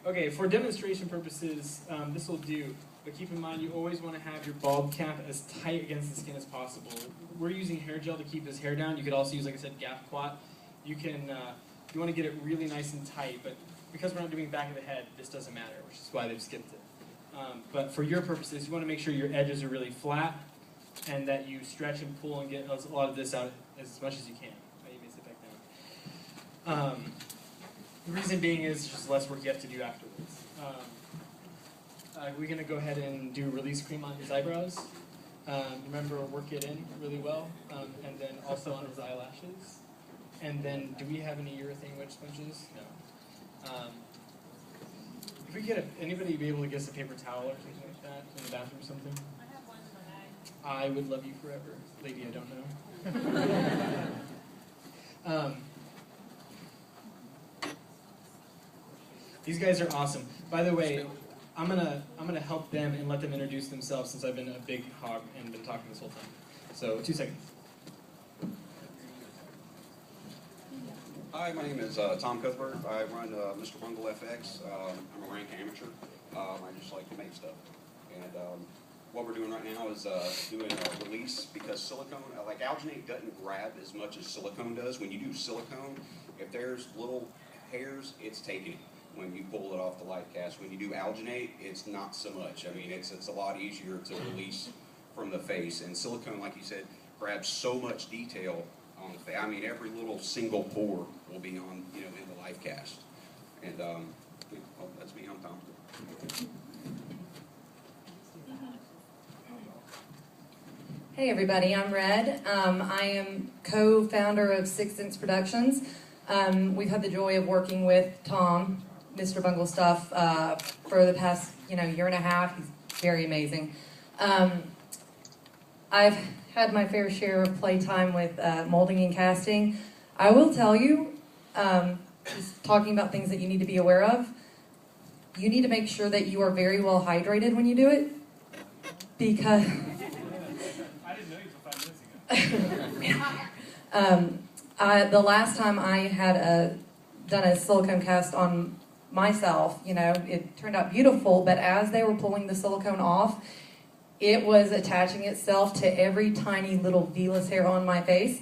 Okay, for demonstration purposes, this will do. But keep in mind, you always want to have your bald cap as tight against the skin as possible. We're using hair gel to keep his hair down. You could also use, like I said, Gap Quat. You can, you want to get it really nice and tight, but because we're not doing back of the head, this doesn't matter, which is why they've skipped it. But for your purposes, you want to make sure your edges are really flat and that you stretch and pull and get a lot of this out as much as you can. You may sit back down. The reason being is just less work you have to do afterwards. We're going to go ahead and do release cream on his eyebrows. Remember, work it in really well, and then also on his eyelashes. And then, do we have any urethane wedge sponges? No. If we get anybody be able to get us a paper towel or something like that in the bathroom or something? I have one in my bag. I would love you forever. Lady, I don't know. These guys are awesome. By the way, I'm gonna help them and let them introduce themselves since I've been a big hog and been talking this whole time. So 2 seconds. Hi, my name is Tom Cuthbert. I run Mr. Bungle FX. I'm a rank amateur. I just like to make stuff. And what we're doing right now is doing a release because silicone, like alginate doesn't grab as much as silicone does. When you do silicone, if there's little hairs, it's taking it when you pull it off the light cast. When you do alginate, it's not so much. I mean, it's a lot easier to release from the face. And silicone, like you said, grabs so much detail on the face. I mean, every little single pore will be on, in the life cast. And that's me. I'm Tom. Hey everybody, I'm Red. I am co-founder of Sixth Sense Productions. We've had the joy of working with Tom, Mr. Bungle Stuff, for the past year and a half. He's very amazing. I've had my fair share of playtime with molding and casting. I will tell you, just talking about things that you need to be aware of, you need to make sure that you are very well hydrated when you do it, because... I didn't know you for 5 minutes ago. The last time I had done a silicone cast on myself, it turned out beautiful, but as they were pulling the silicone off, it was attaching itself to every tiny little vellus hair on my face.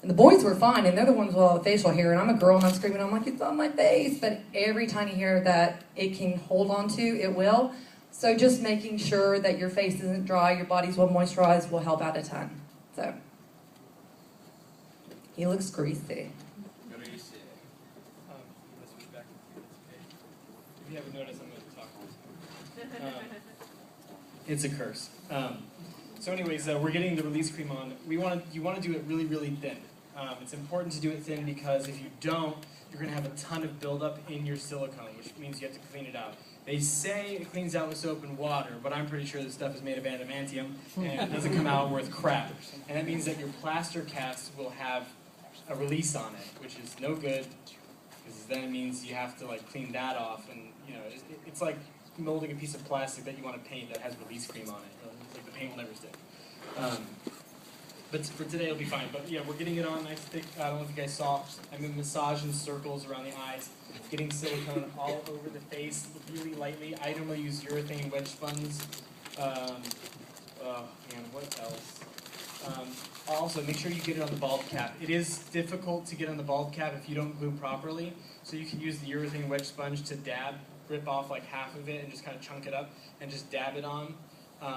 And the boys were fine, and they're the ones with all the facial hair, and I'm a girl, and I'm screaming, I'm like, it's on my face, but every tiny hair that it can hold on to, it will. So just making sure that your face isn't dry, your body's well moisturized will help out a ton. So, he looks greasy. Let's switch back and forth. If you haven't noticed, I'm going to talk. It's a curse. So anyways, we're getting the release cream on. You want to do it really, really thin. It's important to do it thin because if you don't, you're going to have a ton of buildup in your silicone, which means you have to clean it out. They say it cleans out with soap and water, but I'm pretty sure this stuff is made of adamantium, and it doesn't come out worth crap. And that means that your plaster cast will have a release on it, which is no good, because then it means you have to clean that off, and it's like molding a piece of plastic that you want to paint that has release cream on it. Like the paint will never stick. But for today it'll be fine. But yeah, we're getting it on nice thick. I don't know if you guys saw. I'm massaging circles around the eyes, getting silicone all over the face really lightly. I normally use urethane wedge sponges. Oh man, what else? Also, make sure you get it on the bald cap. It is difficult to get on the bald cap if you don't glue properly. So you can use the urethane wedge sponge to rip off like half of it and just kind of chunk it up and just dab it on.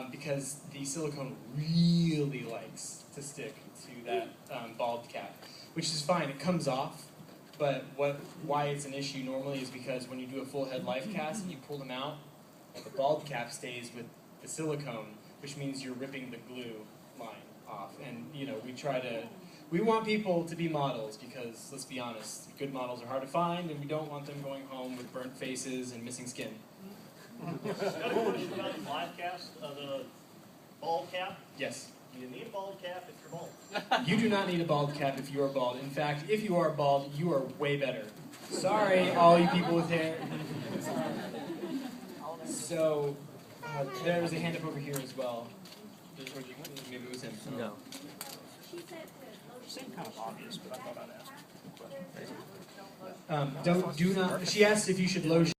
Because the silicone really likes to stick to that bald cap, which is fine. It comes off, but why it's an issue normally is because when you do a full head life cast and you pull them out, the bald cap stays with the silicone, which means you're ripping the glue line off. And we want people to be models because, let's be honest, good models are hard to find, and we don't want them going home with burnt faces and missing skin. Got a question about the live cast, the bald cap. Yes. Do you need a bald cap if you're bald? You do not need a bald cap if you are bald. In fact, if you are bald, you are way better. Sorry, all you people with hair. So, there was a hand up over here as well. Maybe it was him. No. Seemed kind of obvious, but I thought I'd ask. Do not. She asked if you should lotion.